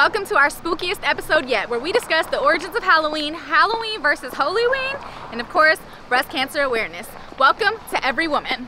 Welcome to our spookiest episode yet, where we discuss the origins of Halloween, Halloween versus Hollyween, and of course, breast cancer awareness. Welcome to Every Woman.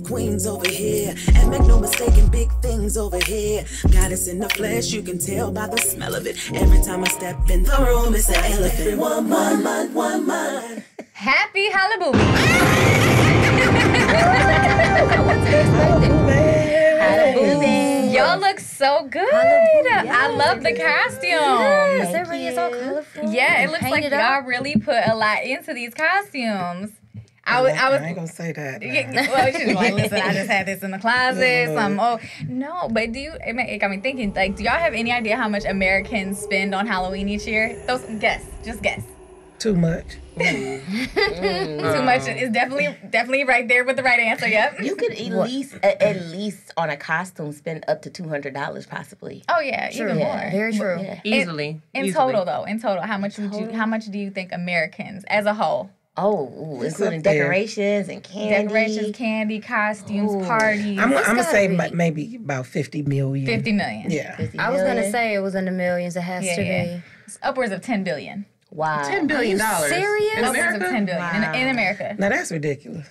Queens over here, and make no mistake in big things over here. Goddess in the flesh, you can tell by the smell of it. Every time I step in the room, it's an elephant. Woman. Happy Hallow-Booooooooooooobs. Y'all look so good. I love the costume. Yes, everybody is all colorful. Yeah, it looks like y'all really put a lot into these costumes. I ain't gonna say that. Well, she's like, listen, I just had this in the closet. No, but it got me thinking, like, do y'all have any idea how much Americans spend on Halloween each year? Just guess. Too much. Too much is definitely right there with the right answer. Yep. You could at least on a costume spend up to $200 possibly. Oh yeah, even more. Very true. Yeah. Easily. Total, how much do you think Americans as a whole? Oh, including decorations and candy. Decorations, candy, costumes, parties. I'm gonna say maybe about 50 million. 50 million. Yeah. 50 I was gonna say it was in the millions. It has to be. It's upwards of 10 billion. Wow. $10 billion. Serious? In Upwards America? of 10 billion Wow. in America. Now that's ridiculous.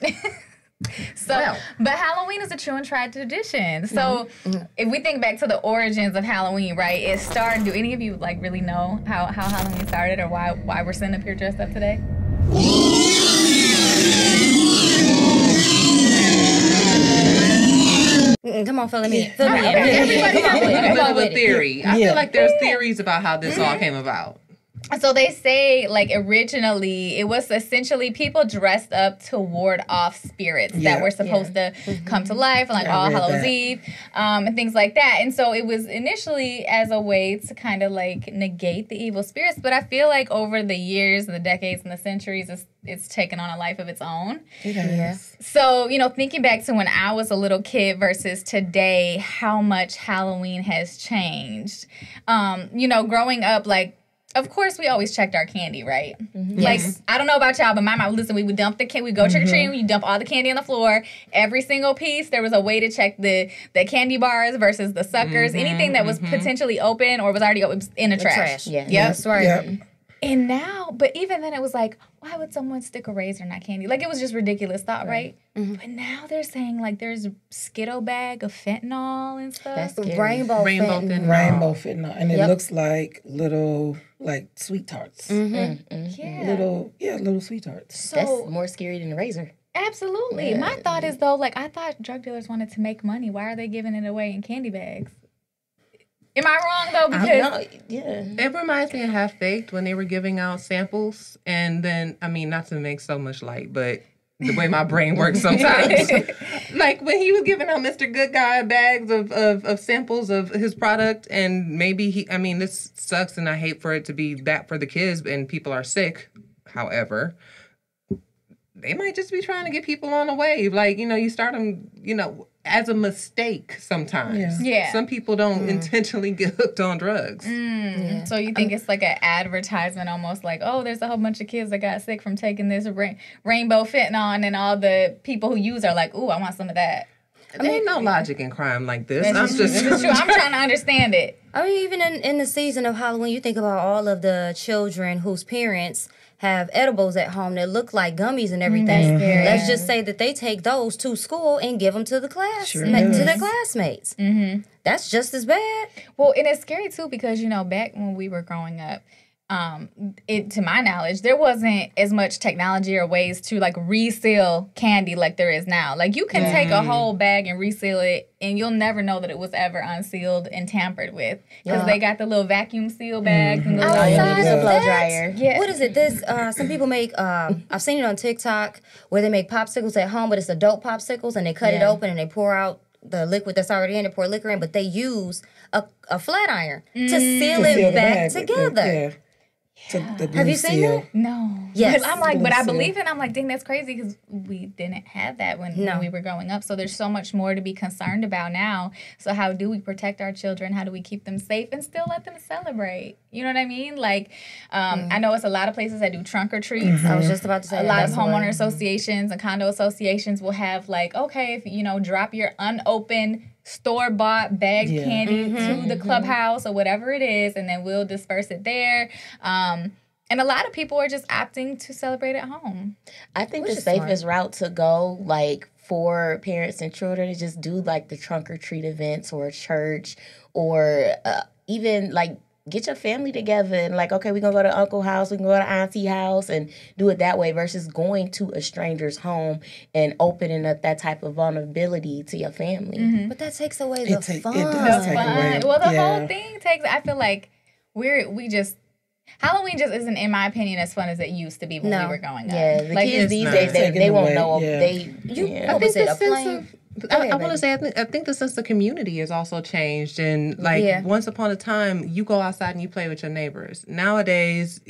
But Halloween is a true and tried tradition. So if we think back to the origins of Halloween, right? It started. Do any of you like really know how Halloween started or why we're sitting up here dressed up today? Come on, fill me in. Everybody has a bit of a theory. I feel like there's theories about how this all came about. So they say, like, originally, it was essentially people dressed up to ward off spirits that were supposed to come to life, like All Hallows Eve, and things like that. And so it was initially as a way to kind of, like, negate the evil spirits. But I feel like over the years and the decades and the centuries, it's taken on a life of its own. Yes. So, thinking back to when I was a little kid versus today, how much Halloween has changed. Growing up, like, of course, we always checked our candy, right? Like, I don't know about y'all, but my mom, listen, we would dump the candy. We go trick-or-treating, we dump all the candy on the floor. Every single piece, there was a way to check the candy bars versus the suckers. Anything that was potentially open or was already open was in the trash. Yeah. Yep. That's right. Yep. And now, but even then it was like, why would someone stick a razor in that candy? Like, it was just ridiculous thought, right? But now they're saying, like, there's Skittle bag of fentanyl and stuff. That's rainbow fentanyl. Rainbow fentanyl. And it looks like little, like, sweet tarts. Yeah. Little sweet tarts. So, That's more scary than a razor. absolutely. My thought is, though, like, I thought drug dealers wanted to make money. Why are they giving it away in candy bags? Am I wrong, though? Because It reminds me of Half Baked when they were giving out samples. And then, not to make so much light, but the way my brain works sometimes. Like when he was giving out Mr. Good Guy bags of samples of his product. And maybe this sucks and I hate for it to be that for the kids and people are sick. However, they might just be trying to get people on the wave. Like, you start them, as a mistake sometimes. Yeah. Some people don't intentionally get hooked on drugs. So you think it's like an advertisement almost like, oh, there's a whole bunch of kids that got sick from taking this rainbow fentanyl and all the people who use are like, ooh, I want some of that. There ain't no logic in crime like this. It's true. I'm trying to understand it. I mean, even in the season of Halloween, you think about all of the children whose parents have edibles at home that look like gummies and everything. Let's just say that they take those to school and give them to the class, to their classmates. That's just as bad. Well, and it's scary too because back when we were growing up, to my knowledge, there wasn't as much technology or ways to like reseal candy like there is now. Like you can take a whole bag and reseal it, and you'll never know that it was ever unsealed and tampered with because they got the little vacuum seal bags and the little blow dryer. Yeah. What is it? This some people make. I've seen it on TikTok where they make popsicles at home, but it's adult popsicles, and they cut it open and they pour out the liquid that's already in it, pour liquor in, but they use a flat iron to seal it back together. Have you seen that? No. Yes. I'm like, but I believe it. I'm like, dang, that's crazy because we didn't have that when we were growing up. So there's so much more to be concerned about now. So how do we protect our children? How do we keep them safe and still let them celebrate? You know what I mean? Like, I know it's a lot of places that do trunk or treats. I was just about to say a lot of homeowner associations and condo associations will have like, okay, if you know, drop your unopened store-bought bagged candy to the clubhouse or whatever it is, and then we'll disperse it there. And a lot of people are just opting to celebrate at home. I think the safest route to go, like, for parents and children is just do, like, the trunk or treat events or a church or even, like, get your family together and like, okay, we're going to go to Uncle's house, we can go to Auntie's house and do it that way versus going to a stranger's home and opening up that type of vulnerability to your family. But that takes away the fun. It does take away. Well, the whole thing takes, I feel like Halloween just isn't, in my opinion, as fun as it used to be when we were growing up. Yeah, the kids these days, they won't know. I want to say, I think the sense of community has also changed. And, like, once upon a time, you go outside and you play with your neighbors. Nowadays,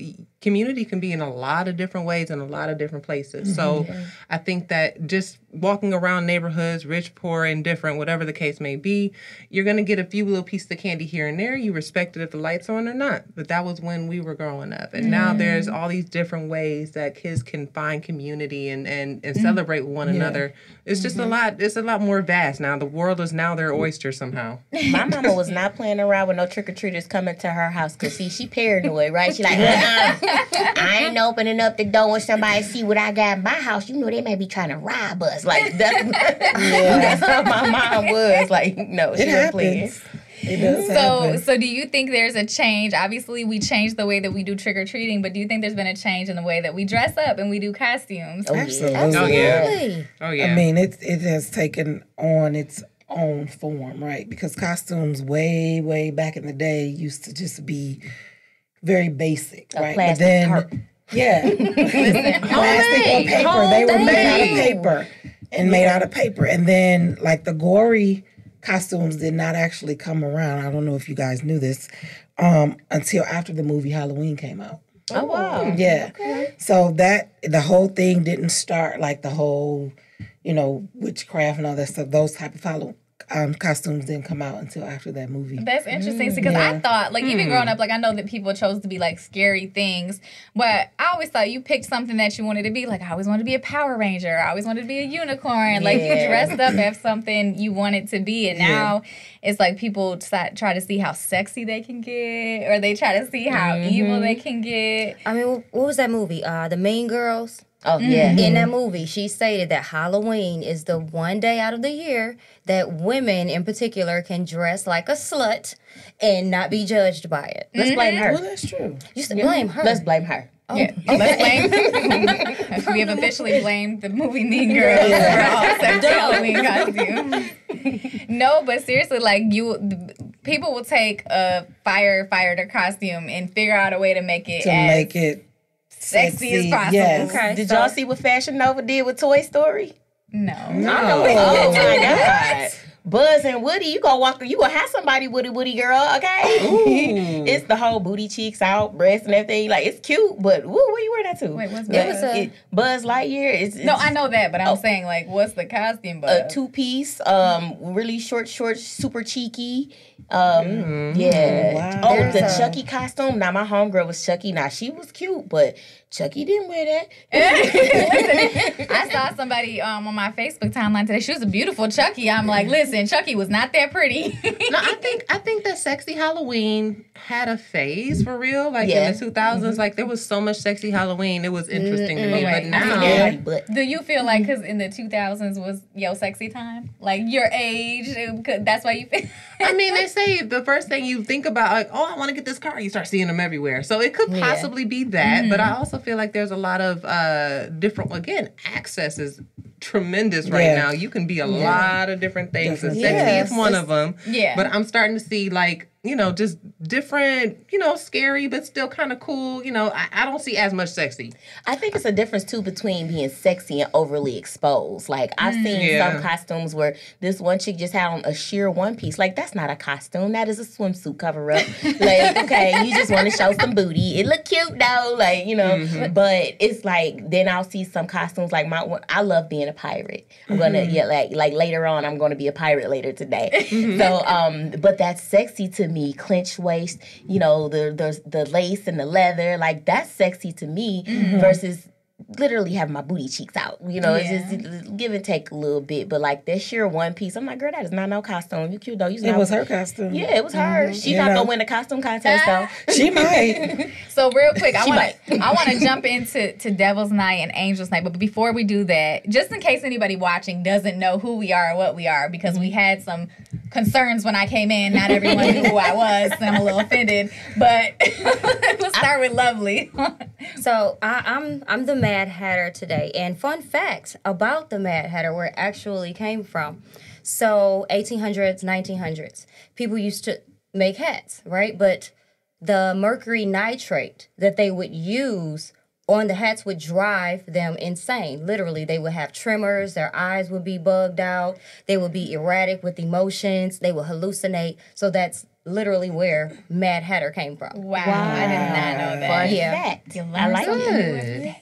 community can be in a lot of different ways in a lot of different places. So I think that just walking around neighborhoods, rich, poor, indifferent, whatever the case may be, you're going to get a few little pieces of candy here and there. You respect it if the lights are on or not. But that was when we were growing up. And now there's all these different ways that kids can find community and celebrate with one another. It's just a lot. It's a lot more vast now. The world is now their oyster somehow. My mama was not playing around with no trick-or-treaters coming to her house because, see, she paranoid, right? She like, I ain't opening up the door when somebody see what I got in my house. You know they may be trying to rob us. Like, that's how my mom was. Like, no, she wasn't playing. It does happen. So do you think there's a change? Obviously, we changed the way that we do trick-or-treating, but do you think there's been a change in the way that we dress up and we do costumes? Absolutely. Oh, yeah. I mean, it has taken on its own form, right? Because costumes way back in the day used to just be very basic, right? But then, tarp. Plastic or paper. They were made out of paper and made out of paper. And then, like, the gory costumes did not actually come around. I don't know if you guys knew this, until after the movie Halloween came out. Oh, wow. Yeah. Okay. So the whole thing didn't start like the whole, witchcraft and all that stuff. Those type of costumes didn't come out until after that movie. That's interesting because I thought, like, even growing up, like, I know that people chose to be like scary things, but I always thought you picked something that you wanted to be. Like, I always wanted to be a Power Ranger. I always wanted to be a unicorn. Like, you dressed up as something you wanted to be, and now it's like people try to see how sexy they can get, or they try to see how evil they can get. I mean, what was that movie? The Mean Girls? Oh, yeah. In that movie, she stated that Halloween is the one day out of the year that women in particular can dress like a slut and not be judged by it. Let's blame her. Well, that's true. You should blame her. Let's blame her. Oh, yeah. Let's blame. We have officially blamed the movie Mean Girls for all sexy Halloween costumes. No, but seriously, like, people will take a firefighter costume and figure out a way to make it sexy as possible. Yes. Okay, did y'all see what Fashion Nova did with Toy Story? No. Oh my God. Buzz and Woody, you gonna have somebody with a Woody girl, okay? It's the whole booty cheeks out, breasts and everything. Like, it's cute, but where you wear that to? Wait, what's Buzz? Buzz Lightyear. It's no, I know that, but I'm saying, like, what's the costume? A two-piece, really short, super cheeky. Yeah. Wow. Oh, the Chucky costume. Now, my homegirl was Chucky. Now, she was cute, but Chucky didn't wear that. Listen, I saw somebody on my Facebook timeline today. She was a beautiful Chucky. I'm like, listen, Chucky was not that pretty. No, I think that sexy Halloween had a phase for real. Like in the 2000s, like there was so much sexy Halloween. It was interesting to me. But now, do you feel like because in the 2000s was your sexy time? Like your age, that's why you feel. I mean, they say the first thing you think about, like, oh, I want to get this car. You start seeing them everywhere. So it could possibly be that. But I also feel like there's a lot of different, again, access is tremendous right now. You can be a lot of different things. And sexy is one of them. Yeah. But I'm starting to see, like, just different, scary, but still kind of cool. I don't see as much sexy. I think it's a difference, too, between being sexy and overly exposed. Like, I've seen some costumes where this one chick just had on a sheer one piece. Like, that's not a costume. That is a swimsuit cover-up. Like, okay, you just want to show some booty. It look cute, though. Like, but it's like, then I'll see some costumes. Like, I love being a pirate. I'm going to, like later on, I'm going to be a pirate later today. So, but that's sexy to me. Clenched waist, the lace and the leather. Like, that's sexy to me versus literally having my booty cheeks out. It's just give and take a little bit. But like that sheer one piece, I'm like, girl, that is not no costume. You cute though. It was her costume. Yeah, it was her. She not gonna win the costume contest though. She might. So real quick, I want to jump into Devil's Night and Angel's Night. But before we do that, just in case anybody watching doesn't know who we are or what we are, because we had some concerns when I came in. Not everyone knew who I was, and I'm a little offended. But let's start with Lovely. So I'm the Mad Hatter today, and fun facts about the Mad Hatter, where it actually came from. So 1800s, 1900s, people used to make hats, right? But the mercury nitrate that they would use on the hats would drive them insane. Literally, they would have tremors, their eyes would be bugged out, they would be erratic with emotions, they would hallucinate. So that's literally where Mad Hatter came from. Wow. I did not know that. Fun fact. I like it.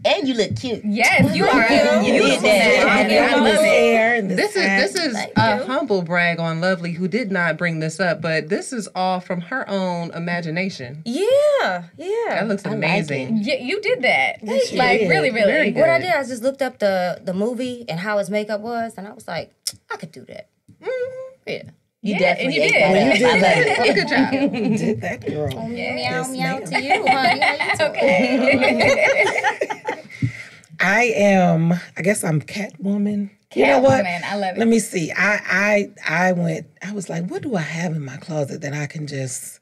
And you look cute. Yes, you are. You did that. I love it. This is a humble brag on Lovely, who did not bring this up, but this is all from her own imagination. Yeah. That looks amazing. Yeah, you did that. Thank you. Really, really. Very good. What I did, I just looked up the movie and how his makeup was, and I was like, I could do that. Yeah. You and definitely you did. did. I love it. Good job. You did that, girl. Meow to you, honey. Okay. I guess I'm Catwoman. You know what? Catwoman, I love it. Let me see. I was like, what do I have in my closet that I can just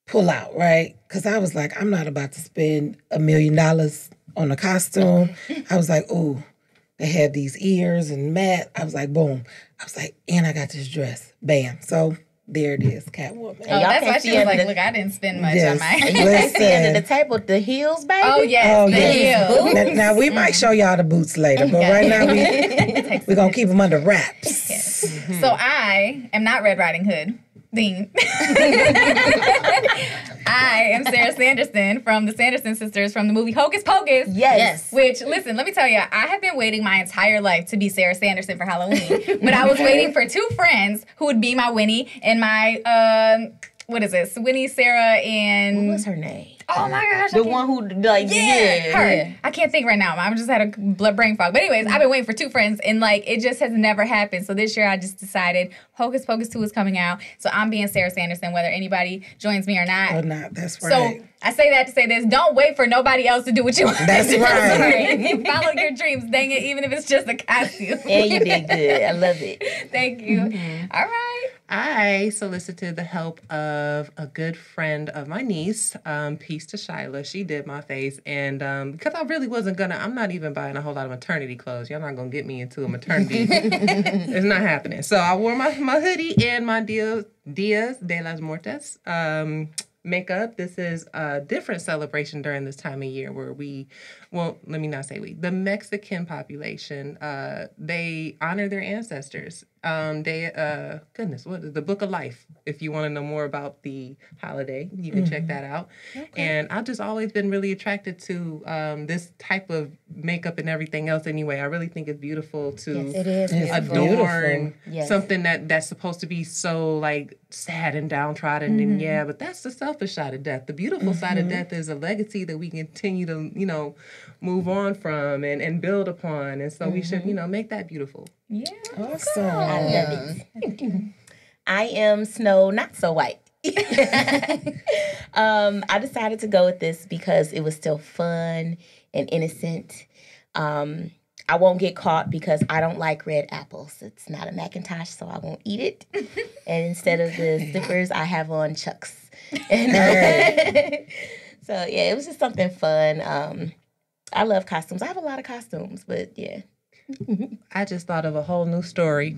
pull out, right? Because I was like, I'm not about to spend $1 million on a costume. I was like, ooh, they had these ears and matte. I was like, boom. I was like, and I got this dress. Bam. So there it is, Catwoman. Oh, that's why she was like, look, I didn't spend much on my... And you can see under the table the heels, baby. Oh, yes, the heels. Now, we might show y'all the boots later, but right now we're going to keep them under wraps. Yes. So I am not Red Riding Hood. I am Sarah Sanderson from the Sanderson Sisters from the movie Hocus Pocus. Yes. Which, listen, let me tell you, I have been waiting my entire life to be Sarah Sanderson for Halloween. But I was waiting for two friends who would be my Winnie and my, what is this? Winnie, Sarah, and... What was her name? Oh my gosh. The one who, like, her. Yeah. I can't think right now. I just had a brain fog. But anyways, I've been waiting for two friends, and like it just has never happened. So this year I just decided Hocus Pocus 2 is coming out. So I'm being Sarah Sanderson, whether anybody joins me or not. Or not, that's right. So I say that to say this. Don't wait for nobody else to do what you want. That's right. You follow your dreams, dang it, even if it's just a costume. And you did good. I love it. Thank you. All right. I solicited the help of a good friend of my niece, peace to Shyla. She did my face, and because I really wasn't I'm not even buying a whole lot of maternity clothes. Y'all not gonna get me into a maternity. It's not happening. So I wore my hoodie and my Dias de las Muertes makeup. This is a different celebration during this time of year where let me not say the Mexican population, they honor their ancestors. Goodness, what is the Book of Life? If you want to know more about the holiday, you can check that out. Okay. And I've just always been really attracted to this type of makeup and everything else anyway. I really think it's beautiful to adorn something that's supposed to be so like sad and downtrodden. And but that's the selfish side of death. The beautiful side of death is a legacy that we continue to, move on from and build upon. And so we should, make that beautiful. Yeah. Awesome. I love it. I am Snow, not so white. I decided to go with this because it was still fun and innocent. I won't get caught because I don't like red apples. It's not a Macintosh, so I won't eat it. And instead of the slippers, I have on Chucks. And, so, yeah, it was just something fun. I love costumes. I have a lot of costumes, but yeah. I just thought of a whole new story.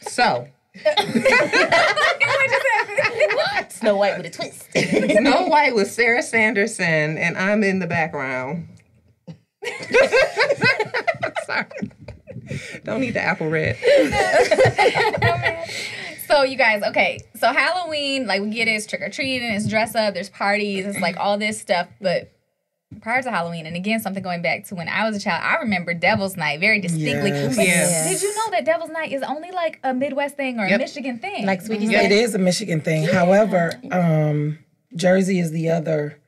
So. What'd you say? Snow White with a twist. Snow White with Sarah Sanderson, and I'm in the background. Sorry. Don't need the apple red. So you guys, okay, so Halloween, like we get it, it's trick-or-treating, it's dress up, there's parties, it's like all this stuff, but prior to Halloween, and again, something going back to when I was a child, I remember Devil's Night very distinctly. Yes. Did you know that Devil's Night is only like a Midwest thing or a Michigan thing? Like Sweetie It is a Michigan thing. However, Jersey is the other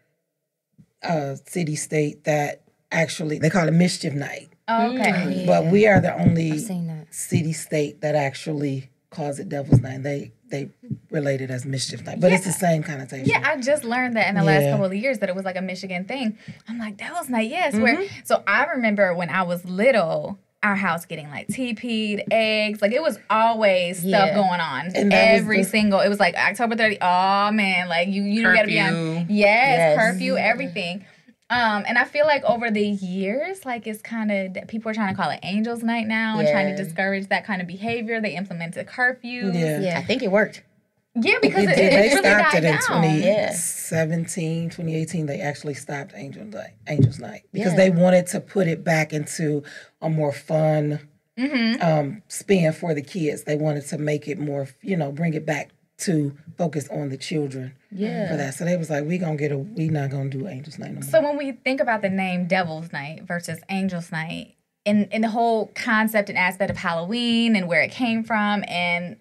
city state that actually, they call it Mischief Night. Oh, okay. But we are the only I've seen that. city state that actually calls it Devil's Night. They relate it as Mischief Night, but it's the same connotation. Yeah, I just learned that in the last couple of years that it was like a Michigan thing. I'm like, Devil's Night, yes. So I remember when I was little, our house getting like TP'd, eggs. Like it was always stuff going on. And every single, it was like October 30th. Oh man, like you gotta be on. Yes, curfew, everything. And I feel like over the years, like it's kind of, people are trying to call it Angels Night now and trying to discourage that kind of behavior. They implemented curfew. Yeah, I think it worked. Yeah, because it they really stopped died it in down. 2017, 2018. They actually stopped Angels Night because they wanted to put it back into a more fun spin for the kids. They wanted to make it more, bring it back to focus on the children for that. So they was like, we not gonna do Angels Night no more. So when we think about the name Devil's Night versus Angels Night, and the whole concept and aspect of Halloween and where it came from and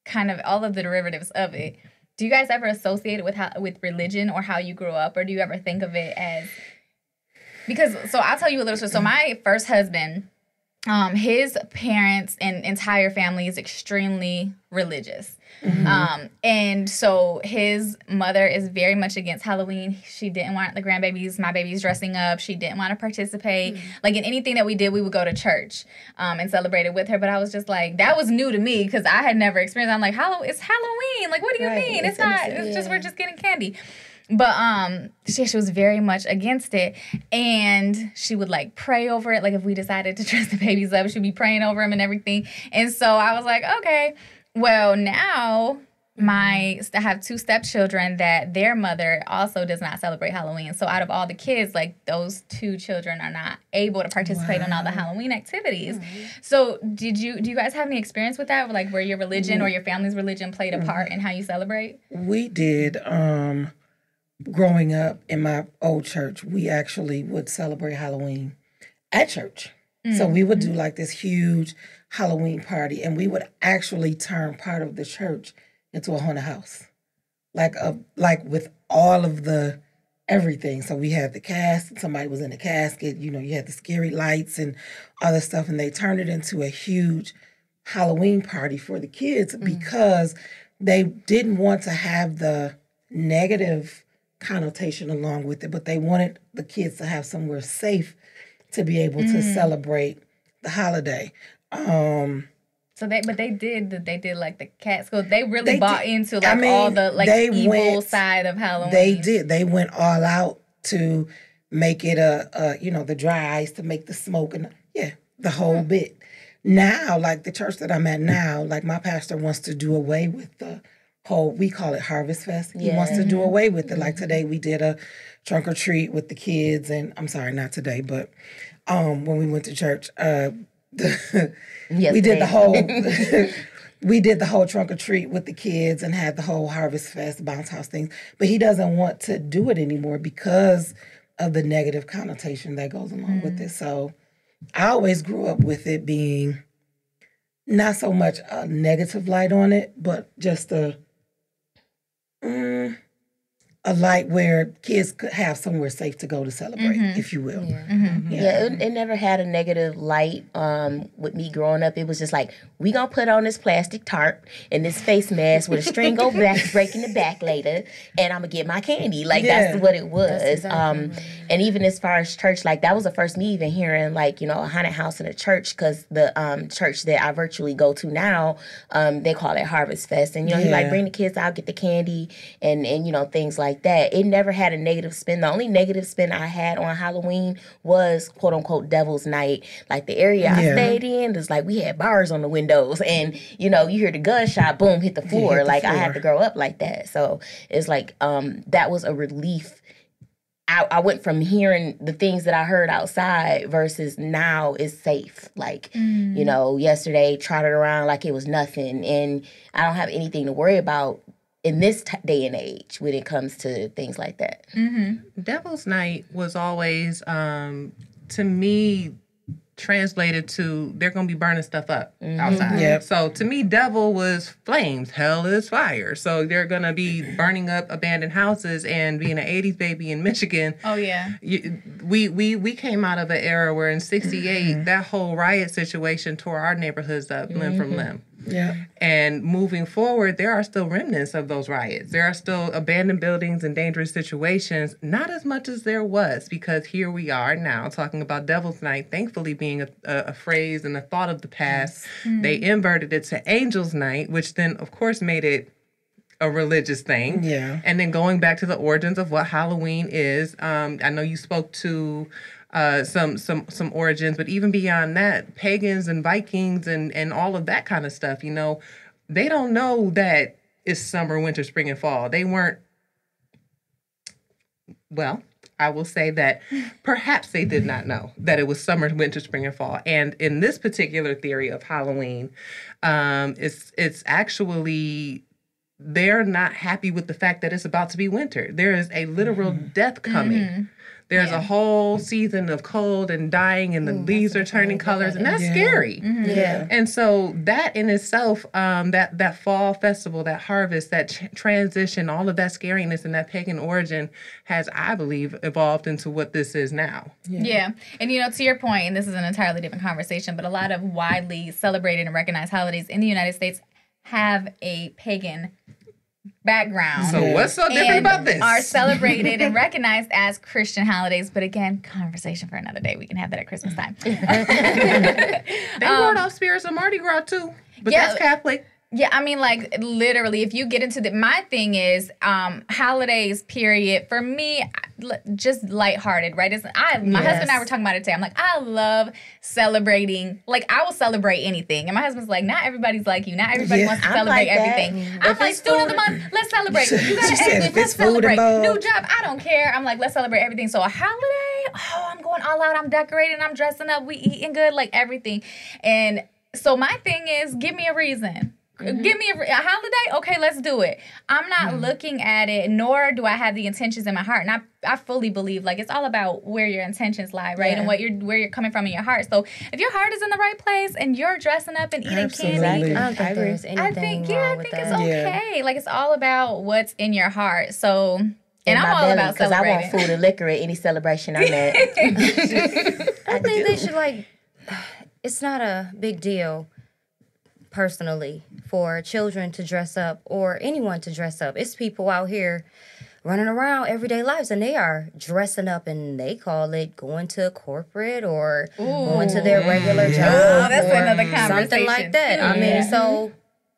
kind of all of the derivatives of it, do you guys ever associate it with religion or how you grew up, or do you ever think of it as, because, so I'll tell you a little story. So my first husband, his parents and entire family is extremely religious. And so his mother is very much against Halloween. She didn't want my babies dressing up. She didn't want to participate. Like in anything that we did, we would go to church and celebrate it with her. But I was just like, that was new to me because I had never experienced. I'm like, it's Halloween. Like, what do you mean? It's not. It's just, we're just getting candy. But she was very much against it, and she would like pray over it. Like if we decided to dress the babies up, she'd be praying over them and everything. And so I was like, okay. Well, now I have two stepchildren that their mother also does not celebrate Halloween. So out of all the kids, like those two children are not able to participate in all the Halloween activities. So do you guys have any experience with that? Like where your religion or your family's religion played a part in how you celebrate? We did. Growing up in my old church, we actually would celebrate Halloween at church. So we would do like this huge Halloween party, and we would actually turn part of the church into a haunted house, like with all of the everything. So we had the casket, somebody was in the casket, you had the scary lights and other stuff, and they turned it into a huge Halloween party for the kids because they didn't want to have the negative connotation along with it, but they wanted the kids to have somewhere safe to be able to celebrate the holiday. So they did like the cats. So they really bought into like all the like evil side of Halloween. They did. They went all out to make it the dry ice, to make the smoke and the whole bit. Now, like the church that I'm at now, like my pastor wants to do away with the whole, we call it Harvest Fest. He wants to do away with it. Like today we did a trunk or treat with the kids, and I'm sorry, not today, but when we went to church, we did the whole trunk or treat with the kids and had the whole Harvest Fest bounce house thing. But he doesn't want to do it anymore because of the negative connotation that goes along with it. So I always grew up with it being not so much a negative light on it, but just a light where kids could have somewhere safe to go to celebrate, if you will. It never had a negative light with me growing up. It was just like, we gonna put on this plastic tarp and this face mask with a string over back, breaking the back later, and I'm gonna get my candy. Like that's what it was. Exactly and even as far as church, like that was the first me even hearing like, a haunted house in a church, because the church that I virtually go to now, they call it Harvest Fest. And he like, bring the kids out, get the candy and things like like that. It never had a negative spin. The only negative spin I had on Halloween was quote unquote Devil's Night. Like the area I stayed in was like we had bars on the windows, and you know you hear the gunshot, boom, hit the floor. I had to grow up like that, so it's like that was a relief. I went from hearing the things that I heard outside versus now it's safe. Like, you know, yesterday trotted around like it was nothing. And I don't have anything to worry about in this day and age when it comes to things like that. Devil's Night was always, to me, translated to they're going to be burning stuff up outside. Yep. So to me, devil was flames. Hell is fire. So they're going to be burning up abandoned houses. And being an 80s baby in Michigan. Oh, yeah. We came out of an era where in 68, that whole riot situation tore our neighborhoods up limb from limb. Yeah. And moving forward, there are still remnants of those riots. There are still abandoned buildings and dangerous situations, not as much as there was, because here we are now talking about Devil's Night, thankfully being a phrase and a thought of the past. They inverted it to Angel's Night, which then, of course, made it a religious thing. Yeah. And then going back to the origins of what Halloween is, I know you spoke to some origins, but even beyond that, pagans and Vikings and all of that kind of stuff, you know, they don't know that it's summer, winter, spring, and fall. They weren't, well, I will say that perhaps they did not know that it was summer, winter, spring, and fall. And in this particular theory of Halloween, it's actually they're not happy with the fact that it's about to be winter. There is a literal death coming. There's a whole season of cold and dying, and the leaves are turning colors, and that's scary. Yeah. And so that in itself, that fall festival, that harvest, that transition, all of that scariness and that pagan origin has, I believe, evolved into what this is now. Yeah. And, you know, to your point, and this is an entirely different conversation, but a lot of widely celebrated and recognized holidays in the United States have a pagan background. So what's so different about this? Are celebrated and recognized as Christian holidays. But again, conversation for another day. We can have that at Christmas time. They wrote off spirits of Mardi Gras too. But that's Catholic. Yeah, I mean, like, literally, if you get into my thing is, holidays, period, for me, just lighthearted, right? My husband and I were talking about it today. I'm like, I love celebrating. Like, I will celebrate anything. And my husband's like, not everybody's like you. Not everybody wants to celebrate everything. I'm like, student of the month, let's celebrate. You got to everything, let's celebrate. New job, I don't care. I'm like, let's celebrate everything. So a holiday, I'm going all out. I'm decorating. I'm dressing up. We eating good, like everything. And so my thing is, give me a reason. Give me a holiday? Okay, let's do it. I'm not looking at it, nor do I have the intentions in my heart. And I fully believe, like, it's all about where your intentions lie, right? And where you're coming from in your heart. So if your heart is in the right place and you're dressing up and eating candy, I don't think there's anything wrong with that. It's okay. Like, it's all about what's in your heart. So, and I'm all about because I want food and liquor at any celebration I'm at. I think they should, like, it's not a big deal, personally, for children to dress up or anyone to dress up. It's people out here running around everyday lives and they are dressing up and they call it going to corporate or going to their regular job. Oh, that's another conversation. Something like that. I mean, so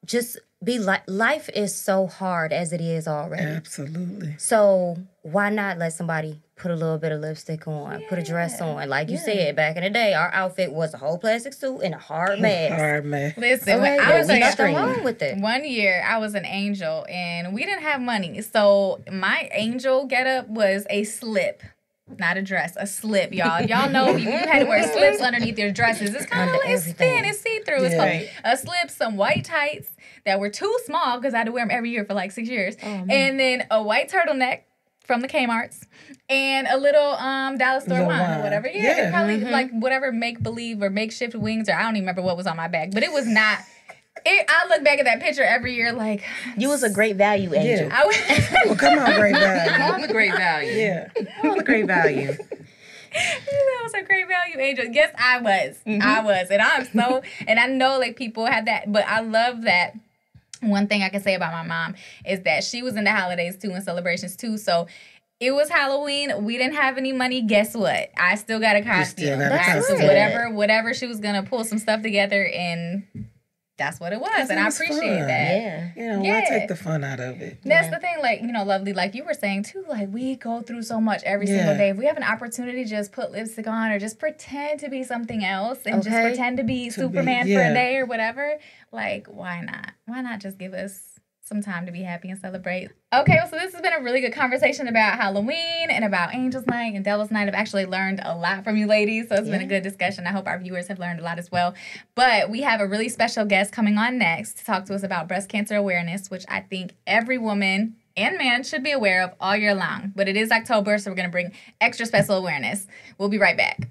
just be like, life is so hard as it is already. Absolutely. So why not let somebody put a little bit of lipstick on, put a dress on? Like you said, back in the day, our outfit was a whole plastic suit and a hard mask. Hard mask. Listen, I was nothing wrong with it. One year, I was an angel, and we didn't have money. So my angel getup was a slip. Not a dress, a slip, y'all. Y'all know you had to wear slips underneath your dresses. It's kind of like, it's thin, it's see-through. It's called a slip, some white tights that were too small because I had to wear them every year for like 6 years. And then a white turtleneck from the Kmart's and a little dollar store wine or whatever. Yeah. Probably like whatever make-believe or makeshift wings, or I don't even remember what was on my bag. But it was not... I look back at that picture every year like... You was a great value angel. Well, come on, great value. All the great value. Yeah. All the great value. That was a great value angel. Yes, I was. I was. And I'm so... And I know like people have that, but I love that. One thing I can say about my mom is that she was into holidays too and celebrations too. So it was Halloween. We didn't have any money. Guess what? I still got a costume. So whatever she was gonna pull some stuff together and that's what it was, and I appreciate fun. that. Yeah. You know, why take the fun out of it? That's the thing, like, you know, Lovely, like you were saying too, like we go through so much every single day. If we have an opportunity to just put lipstick on or just pretend to be something else and just pretend to be Superman for a day or whatever, like, why not? Why not just give us some time to be happy and celebrate? Okay, well, so this has been a really good conversation about Halloween and about Angels Night and Devil's Night. I've actually learned a lot from you ladies, so it's been a good discussion. I hope our viewers have learned a lot as well. But we have a really special guest coming on next to talk to us about breast cancer awareness, which I think every woman and man should be aware of all year long. But it is October, so we're going to bring extra special awareness. We'll be right back.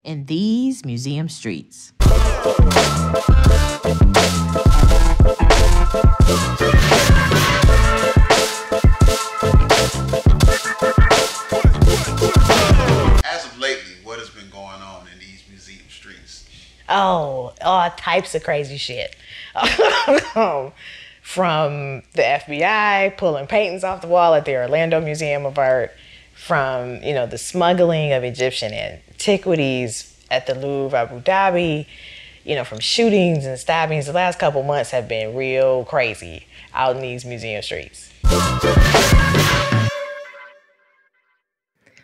In these museum streets. As of lately, what has been going on in these museum streets? Oh, all types of crazy shit. From the FBI pulling paintings off the wall at the Orlando Museum of Art, from, you know, the smuggling of Egyptian antiquities at the Louvre, Abu Dhabi, you know, from shootings and stabbings. The last couple months have been real crazy out in these museum streets.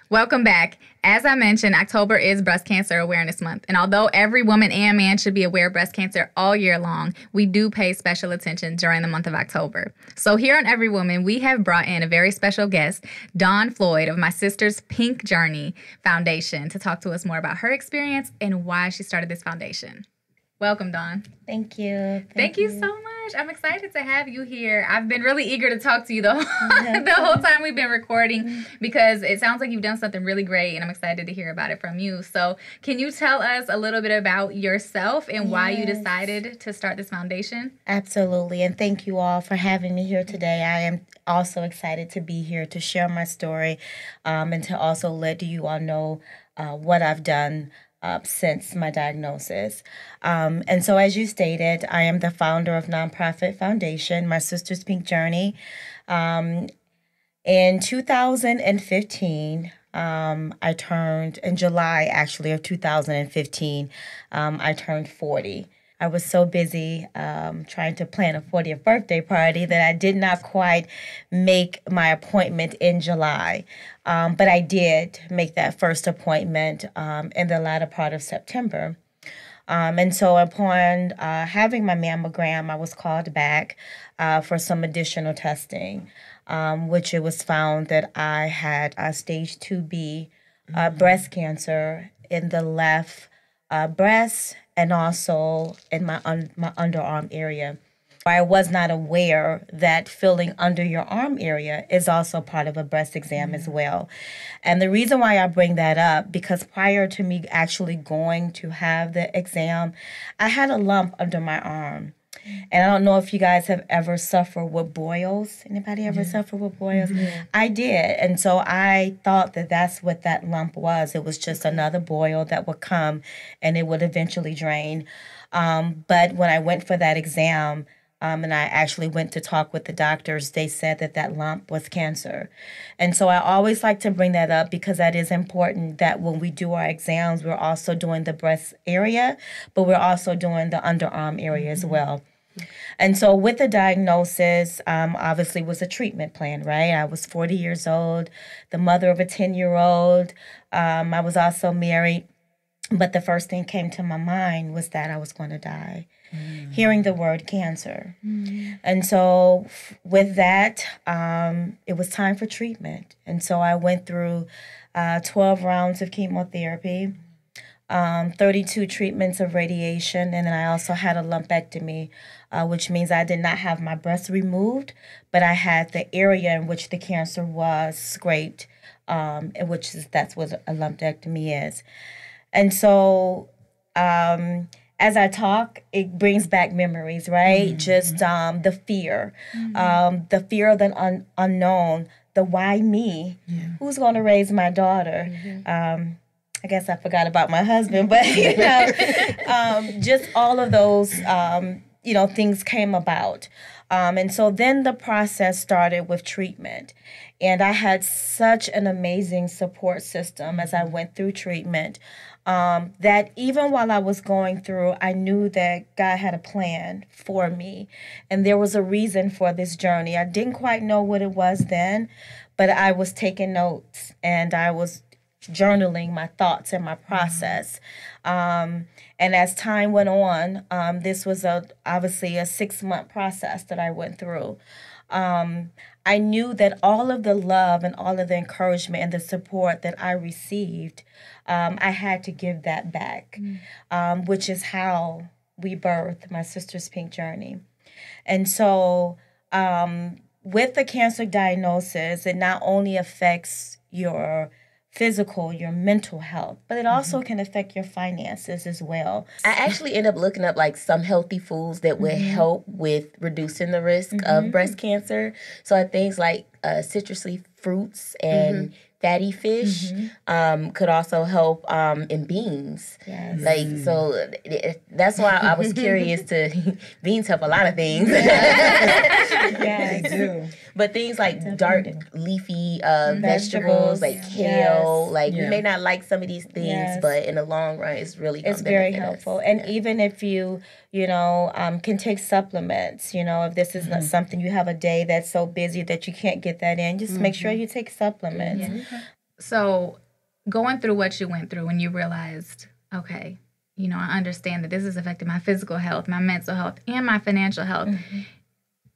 Welcome back. As I mentioned, October is Breast Cancer Awareness Month. And although every woman and man should be aware of breast cancer all year long, we do pay special attention during the month of October. So here on Every Woman, we have brought in a very special guest, Dawn Floyd of My Sister's Pink Journey Foundation, to talk to us more about her experience and why she started this foundation. Welcome, Dawn. Thank you. Thank you so much. I'm excited to have you here. I've been really eager to talk to you the whole time we've been recording, because it sounds like you've done something really great, and I'm excited to hear about it from you. So can you tell us a little bit about yourself and why you decided to start this foundation? Absolutely. And thank you all for having me here today. I am also excited to be here to share my story and to also let you all know what I've done since my diagnosis. And so, as you stated, I am the founder of nonprofit foundation, My Sister's Pink Journey. In 2015, I turned, in July actually of 2015, I turned 40. I was so busy trying to plan a 40th birthday party that I did not quite make my appointment in July. But I did make that first appointment in the latter part of September. And so upon having my mammogram, I was called back for some additional testing, which it was found that I had stage 2B breast cancer in the left breast and also in my underarm area. I was not aware that filling under your arm area is also part of a breast exam as well. And the reason why I bring that up, because prior to me actually going to have the exam, I had a lump under my arm. And I don't know if you guys have ever suffered with boils. Anybody ever suffer with boils? I did. And so I thought that that's what that lump was. It was just another boil that would come and it would eventually drain. But when I went for that exam, and I actually went to talk with the doctors, they said that that lump was cancer. And so I always like to bring that up because that is important, that when we do our exams, we're also doing the breast area, but we're also doing the underarm area as well. And so with the diagnosis, obviously was a treatment plan, right? I was 40 years old, the mother of a 10-year-old. I was also married. But the first thing came to my mind was that I was going to die. Hearing the word cancer. And so with that, it was time for treatment. And so I went through 12 rounds of chemotherapy, 32 treatments of radiation, and then I also had a lumpectomy, which means I did not have my breast removed, but I had the area in which the cancer was scraped, that's what a lumpectomy is. And so as I talk, it brings back memories, right? Just the fear of the unknown, the why me? Yeah. Who's going to raise my daughter? I guess I forgot about my husband, but, just all of those, things came about. And so then the process started with treatment. And I had such an amazing support system as I went through treatment that even while I was going through, I knew that God had a plan for me. And there was a reason for this journey. I didn't quite know what it was then, but I was taking notes and I was journaling my thoughts and my process. And as time went on, this was obviously a 6-month process that I went through. I knew that all of the love and all of the encouragement and the support that I received, I had to give that back, which is how we birthed my Sister's Pink Journey. And so with the cancer diagnosis, it not only affects your physical, your mental health, but it also can affect your finances as well. I actually ended up looking up like some healthy foods that would help with reducing the risk of breast cancer. So things like citrusy fruits and fatty fish could also help in beans. Yes. That's why I was curious beans help a lot of things. Yeah, they do. But things like dark leafy vegetables like kale, you may not like some of these things, but in the long run, it's really very helpful. And even if you can take supplements, if this is not something, you have a day that's so busy that you can't get that in, just make sure you take supplements. So going through what you went through when you realized, okay, I understand that this is affecting my physical health, my mental health, and my financial health.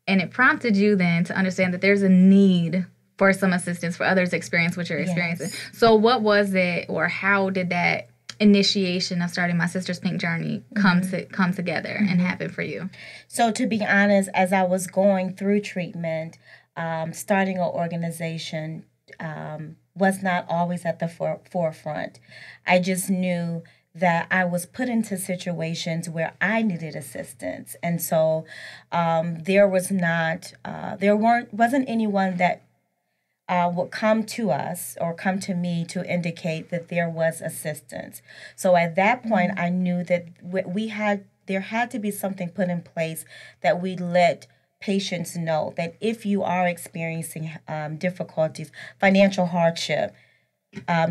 And it prompted you then to understand that there's a need for some assistance for others to experience what you're experiencing. So what was it, or how did that initiation of starting my Sister's Pink Journey come together and happen for you? So to be honest, as I was going through treatment, starting an organization was not always at the forefront. I just knew that I was put into situations where I needed assistance. And so there wasn't anyone that would come to us or come to me to indicate that there was assistance. So at that point, I knew that there had to be something put in place that we let patients know that if you are experiencing difficulties, financial hardship,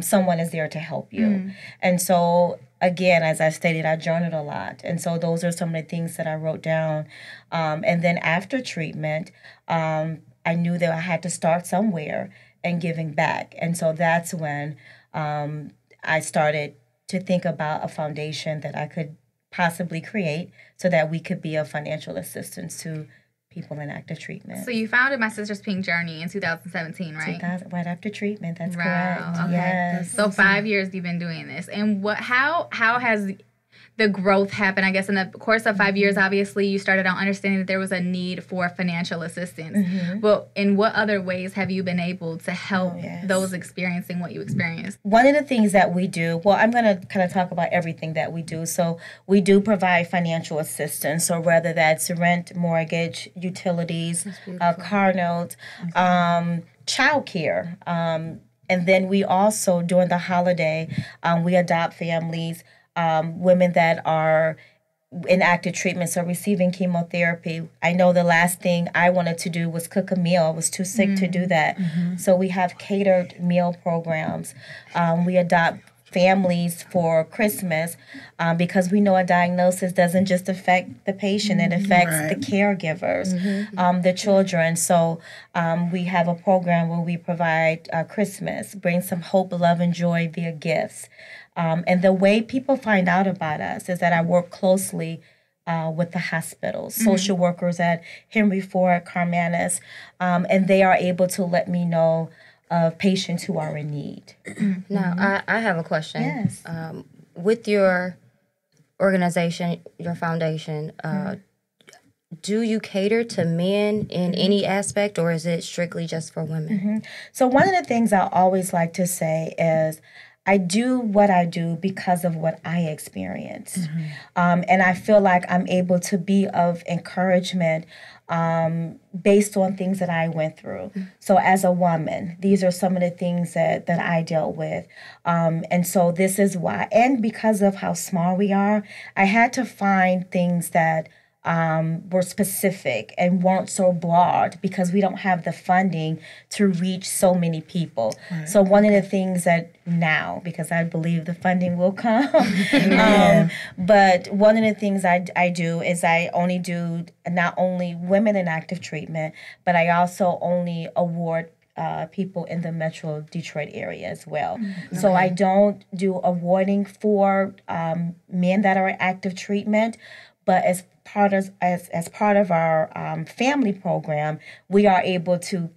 someone is there to help you. And so, again, as I stated, I journaled a lot. And so those are some of the things that I wrote down. And then after treatment, I knew that I had to start somewhere and giving back. And so that's when I started to think about a foundation that I could possibly create so that we could be of financial assistance to people in active treatment. So you founded My Sister's Pink Journey in 2017, right? Right after treatment, that's correct. Okay. Yes. So 5 years you've been doing this. And how has the growth happened? I guess in the course of 5 years, obviously you started out understanding that there was a need for financial assistance. But in what other ways have you been able to help those experiencing what you experienced? One of the things that we do, I'm going to kind of talk about everything that we do. So we do provide financial assistance. So whether that's rent, mortgage, utilities, car notes, childcare. And then we also, during the holiday, we adopt families, women that are in active treatment, so receiving chemotherapy. I know the last thing I wanted to do was cook a meal. I was too sick to do that. So we have catered meal programs. We adopt families for Christmas because we know a diagnosis doesn't just affect the patient, it affects the caregivers, the children. So we have a program where we provide Christmas, bring some hope, love, and joy via gifts. And the way people find out about us is that I work closely with the hospitals, social workers at Henry Ford, Carmanis, and they are able to let me know of patients who are in need. Now, I have a question. Yes. With your organization, your foundation, do you cater to men in any aspect, or is it strictly just for women? So one of the things I always like to say is I do what I do because of what I experienced. And I feel like I'm able to be of encouragement based on things that I went through. So as a woman, these are some of the things that I dealt with. And so this is why. And because of how small we are, I had to find things that were specific and weren't so broad because we don't have the funding to reach so many people. Right. So one of the things that now, because I believe the funding will come, but one of the things I do is I only do not only women in active treatment, but I also only award people in the Metro Detroit area as well. So I don't do awarding for men that are in active treatment, but as part of our family program, we are able to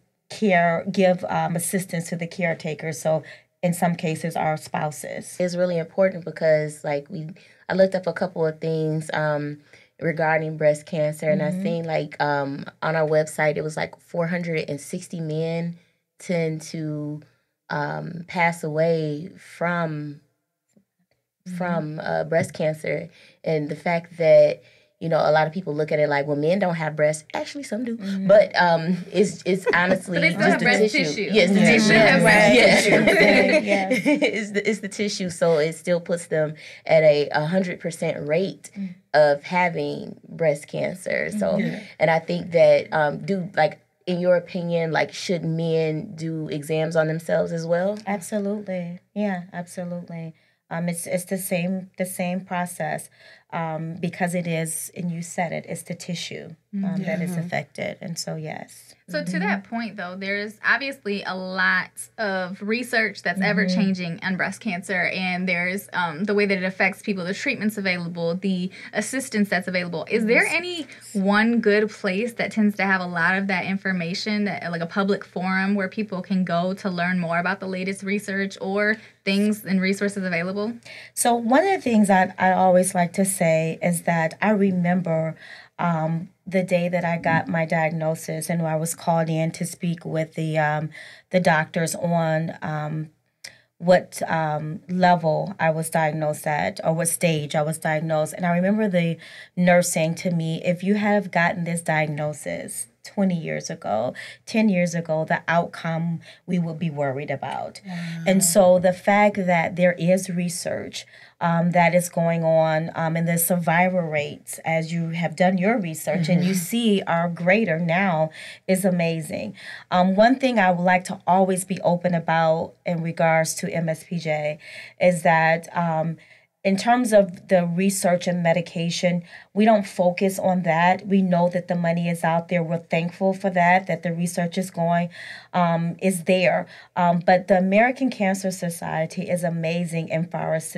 give assistance to the caretakers. So in some cases, our spouses. It's really important because I looked up a couple of things regarding breast cancer, and I seen on our website, it was 460 men tend to pass away from breast cancer, and the fact that a lot of people look at it like, well, men don't have breasts. Actually, some do, but it's honestly but just the tissue. Yes, the tissue. It's the tissue, so it still puts them at a 100% rate of having breast cancer. So, and I think that in your opinion, should men do exams on themselves as well? Absolutely, yeah, absolutely. It's the same process because it is, and you said it, it's the tissue that is affected, and so yes. So to that point, though, there's obviously a lot of research that's ever-changing on breast cancer, and there's the way that it affects people, the treatments available, the assistance that's available. Is there any one good place that tends to have a lot of that information, like a public forum where people can go to learn more about the latest research or things and resources available? So one of the things I always like to say is that I remember the day that I got my diagnosis and I was called in to speak with the doctors on what level I was diagnosed at or what stage I was diagnosed. And I remember the nurse saying to me, if you have gotten this diagnosis 20 years ago, 10 years ago, the outcome we would be worried about. And so the fact that there is research that is going on and the survival rates, as you have done your research and you see are greater now, is amazing. One thing I would like to always be open about in regards to MSPJ is that in terms of the research and medication, we don't focus on that. We know that the money is out there. We're thankful for that the research is is there. But the American Cancer Society is amazing in far as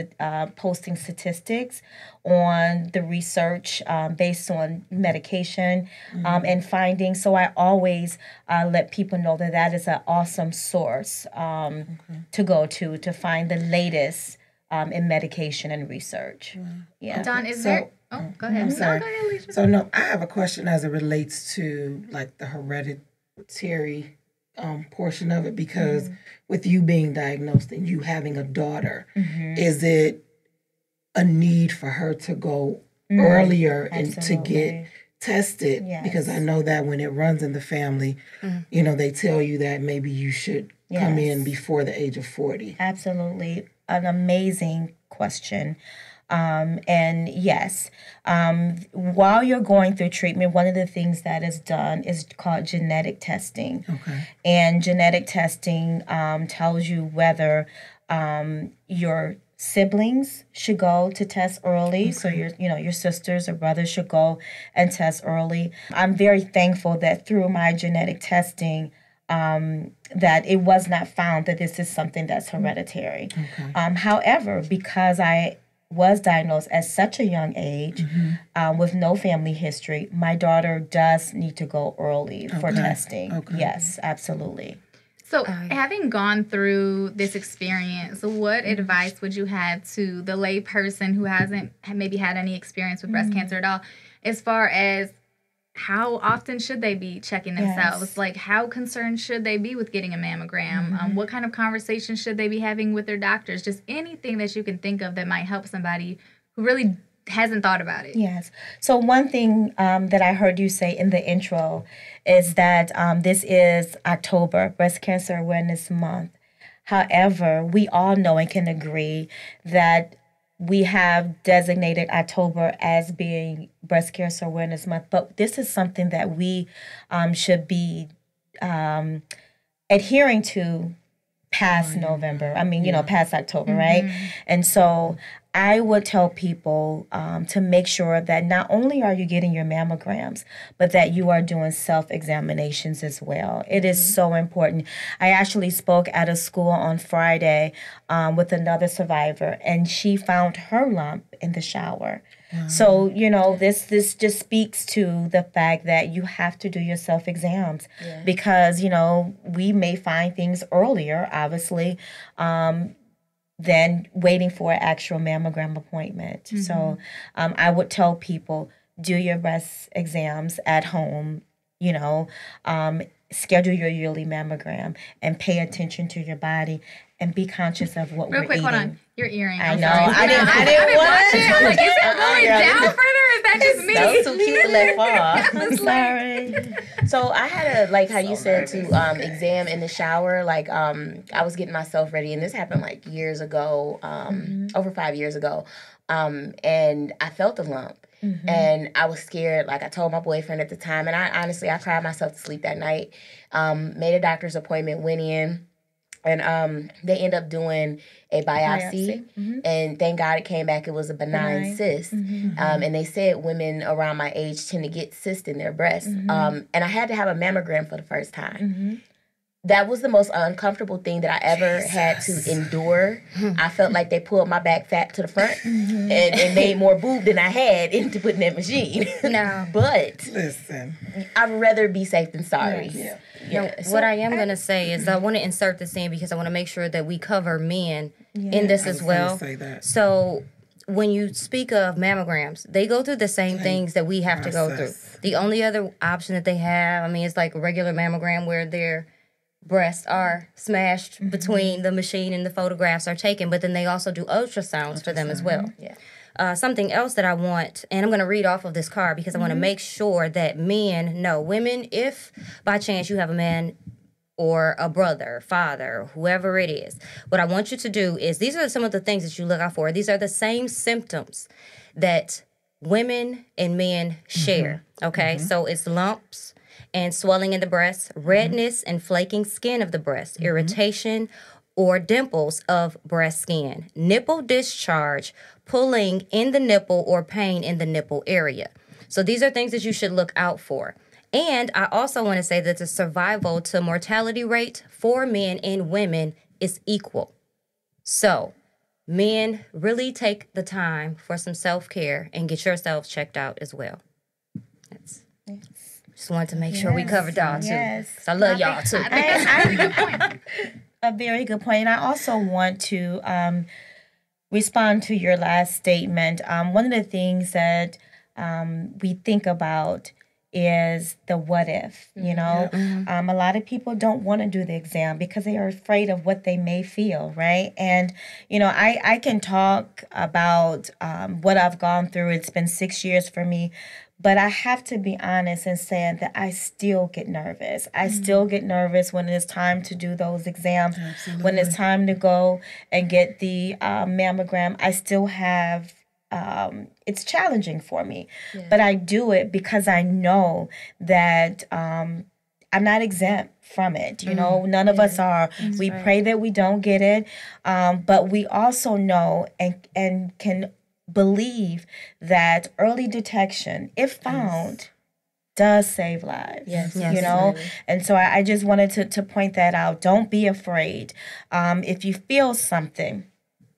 posting statistics on the research based on medication and findings. So I always let people know that is an awesome source to go to find the latest in medication and research. Yeah. Dawn, is there... Oh, go ahead. I'm sorry. No, go ahead, Alicia. So, no, I have a question as it relates to, the hereditary portion of it, because with you being diagnosed and you having a daughter, is it a need for her to go earlier and to get tested? Yes. Because I know that when it runs in the family, they tell you that maybe you should come in before the age of 40. Absolutely. An amazing question. And yes, while you're going through treatment, one of the things that is done is called genetic testing. Okay. And genetic testing tells you whether your siblings should go to test early. Okay. So your sisters or brothers should go and test early. I'm very thankful that through my genetic testing, that it was not found that this is something that's hereditary. Okay. However, because I was diagnosed at such a young age with no family history, my daughter does need to go early for testing. Okay. Yes, absolutely. So having gone through this experience, what advice would you have to the lay person who hasn't maybe had any experience with breast cancer at all, as far as how often should they be checking themselves? Yes. Like, how concerned should they be with getting a mammogram? What kind of conversation should they be having with their doctors? Just anything that you can think of that might help somebody who really hasn't thought about it. Yes. So one thing that I heard you say in the intro is that this is October, Breast Cancer Awareness Month. However, we all know and can agree that we have designated October as being Breast Cancer Awareness Month, but this is something that we should be adhering to past November. I mean, past October, right? And so I would tell people to make sure that not only are you getting your mammograms, but that you are doing self-examinations as well. It is so important. I actually spoke at a school on Friday with another survivor, and she found her lump in the shower. So, this just speaks to the fact that you have to do your self-exams because, we may find things earlier, obviously, than waiting for an actual mammogram appointment. So I would tell people, do your breast exams at home, schedule your yearly mammogram and pay attention to your body and be conscious of what we're eating. Real quick, hold on. Your earring. I know. I didn't want to. I'm like, is it going down further? Is that just me? That was too cute to let fall. I'm sorry. So I had how you said, to exam in the shower. Like, I was getting myself ready, and this happened like years ago, over 5 years ago. And I felt a lump. And I was scared. Like, I told my boyfriend at the time, and I cried myself to sleep that night. Made a doctor's appointment, went in. And they end up doing a biopsy. And thank God it came back. It was a benign cyst. And they said women around my age tend to get cysts in their breasts. And I had to have a mammogram for the first time. That was the most uncomfortable thing that I ever had to endure. I felt like they pulled my back fat to the front and made more boob than I had into putting that machine. No. But listen, I'd rather be safe than sorry. What I am going to say is I want to insert this in because I want to make sure that we cover men in this as well. Say that. So when you speak of mammograms, they go through the same things that we have to go through. The only other option that they have, it's like a regular mammogram where their breasts are smashed between the machine and the photographs are taken, but then they also do ultrasounds for them as well. Something else that I want, and I'm going to read off of this card because I want to make sure that men know. Women, if by chance you have a man or a brother, father, whoever it is, what I want you to do is, these are some of the things that you look out for. These are the same symptoms that women and men share, okay? So it's lumps and swelling in the breast, redness and flaking skin of the breast, irritation or dimples of breast skin, nipple discharge, pulling in the nipple or pain in the nipple area. So these are things that you should look out for. And I also want to say that the survival to mortality rate for men and women is equal. So men, really take the time for some self-care and get yourselves checked out as well. Just wanted to make sure we covered y'all too. Yes. I love y'all too. A very good point. And I also want to respond to your last statement. One of the things that we think about is the what if, a lot of people don't want to do the exam because they are afraid of what they may feel, right? And, I can talk about what I've gone through. It's been 6 years for me. But I have to be honest in saying that I still get nervous. I still get nervous when it's time to do those exams. Absolutely. When it's time to go and get the mammogram, I still have, it's challenging for me. Yeah. But I do it because I know that I'm not exempt from it. None of us are. That's we pray that we don't get it. But we also know and can believe that early detection, if found, does save lives. Yes. And so I just wanted to point that out. Don't be afraid. If you feel something,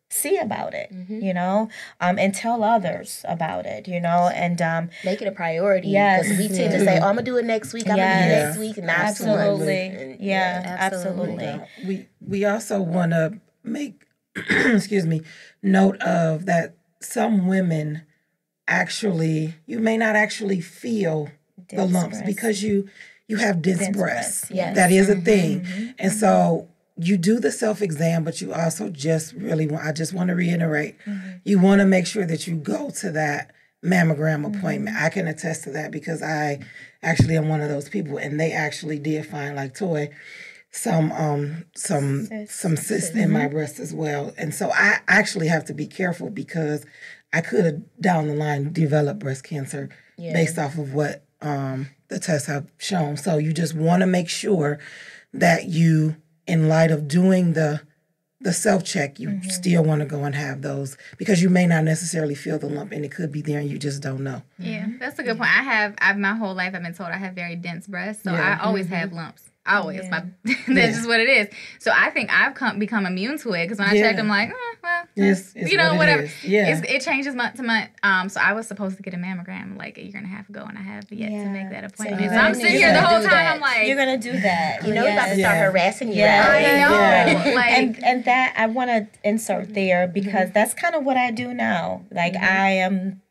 see about it, and tell others about it, and make it a priority. Because we tend to say, I'm going to do it next week, I'm going to do it next week, and not absolutely. Absolutely. We also want to make, note of that some women actually, you may not actually feel the lumps because you have dense breasts. Yes. That is a thing. And so you do the self-exam, but you also just really I just want to reiterate, you want to make sure that you go to that mammogram appointment. I can attest to that because I actually am one of those people, and they actually did find, like Toy, some cysts in my breast as well. And so I actually have to be careful because I could have down the line developed breast cancer based off of what the tests have shown. So you just want to make sure that you, in light of doing the self-check, you still want to go and have those because you may not necessarily feel the lump and it could be there and you just don't know. Yeah, that's a good point. I've my whole life I've been told I have very dense breasts, so I always have lumps. Always. That's just what it is. So I think I've become immune to it because when I checked, I'm like, it's whatever. Yeah. It changes month to month. So I was supposed to get a mammogram like a year and a half ago, and I have yet to make that appointment. So I'm sitting here the whole time. I'm like, you're gonna do that. You know, you're about to start harassing you. I know. Like, and that I want to insert there because that's kind of what I do now. Like I am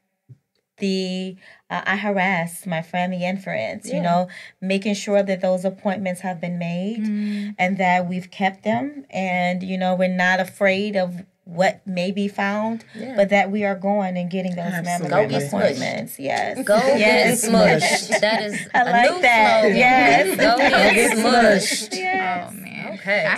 I harass my family and friends, you know, making sure that those appointments have been made and that we've kept them. And, you know, we're not afraid of what may be found, but that we are going and getting those mammogram appointments. Yes. Go get smushed. That is I like that. Slogan. Yes. Go get smushed. Yes. oh, man. Okay. I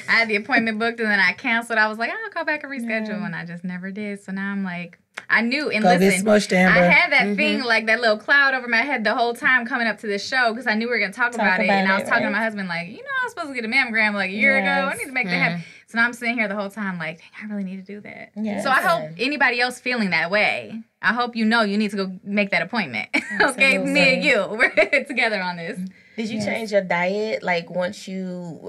had the appointment booked and then I canceled. I was like, I'll call back and reschedule, and I just never did. So now I'm like, I knew, and listen, smushed, Amber. I had that thing, like that little cloud over my head the whole time coming up to this show because I knew we were going to talk about it. And I was talking to my husband, like, you know, I was supposed to get a mammogram like a year ago. I need to make that happen. So now I'm sitting here the whole time like, dang, I really need to do that. Yes. So I hope anybody else feeling that way, I hope you know you need to go make that appointment. Okay, me and you, we're together on this. Did you change your diet, like, once you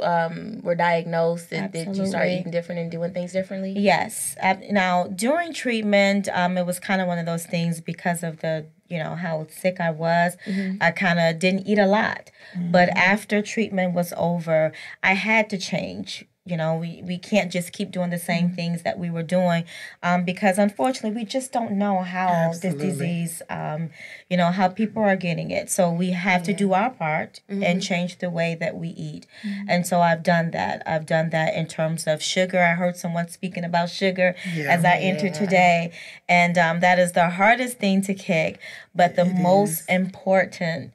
were diagnosed? Did you start eating different and doing things differently? Yes. Now, during treatment, it was kind of one of those things because of the, you know, how sick I was. I kind of didn't eat a lot. But after treatment was over, I had to change. You know, we can't just keep doing the same things that we were doing because, unfortunately, we just don't know how this disease, you know, how people are getting it. So we have to do our part and change the way that we eat. And so I've done that. I've done that in terms of sugar. I heard someone speaking about sugar as I entered today. And that is the hardest thing to kick, but the most important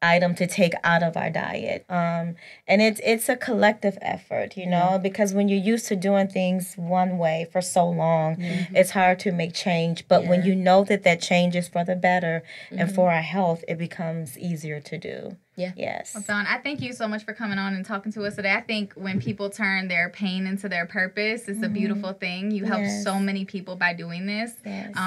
item to take out of our diet. And it's a collective effort, you know, because when you're used to doing things one way for so long, it's hard to make change. But when you know that that change is for the better and for our health, it becomes easier to do. Yeah. Yes. Well, Dawn, I thank you so much for coming on and talking to us today. I think when people turn their pain into their purpose, it's a beautiful thing. You help so many people by doing this,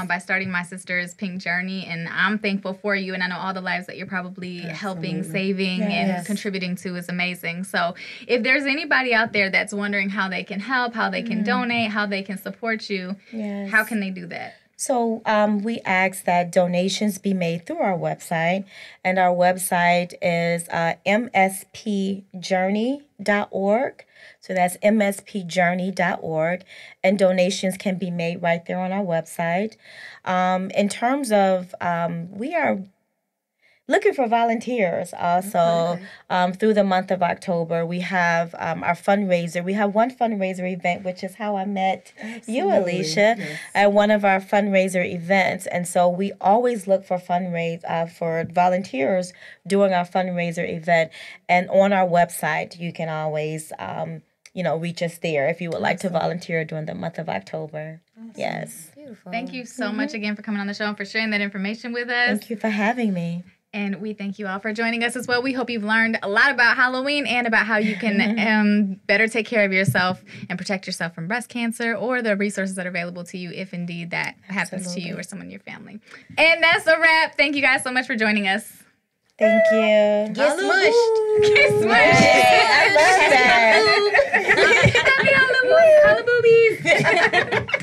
by starting My Sister's Pink Journey. And I'm thankful for you. And I know all the lives that you're probably helping, saving, and contributing to is amazing. So if there's anybody out there that's wondering how they can help, how they can donate, how they can support you, how can they do that? So we ask that donations be made through our website, and our website is mspjourney.org. So that's mspjourney.org, and donations can be made right there on our website. In terms of, we are looking for volunteers also through the month of October. We have our fundraiser. We have one fundraiser event, which is how I met you, Alicia, at one of our fundraiser events. And so we always look for for volunteers during our fundraiser event. And on our website, you can always you know, reach us there if you would like to volunteer during the month of October. Yes. Beautiful. Thank you so much again for coming on the show and for sharing that information with us. Thank you for having me. And we thank you all for joining us as well. We hope you've learned a lot about Halloween and about how you can better take care of yourself and protect yourself from breast cancer, or the resources that are available to you if indeed that happens to you or someone in your family. And that's a wrap. Thank you guys so much for joining us. Thank you. Get smushed. Get smushed. I love that. Happy Hallow-Booooooooooobs.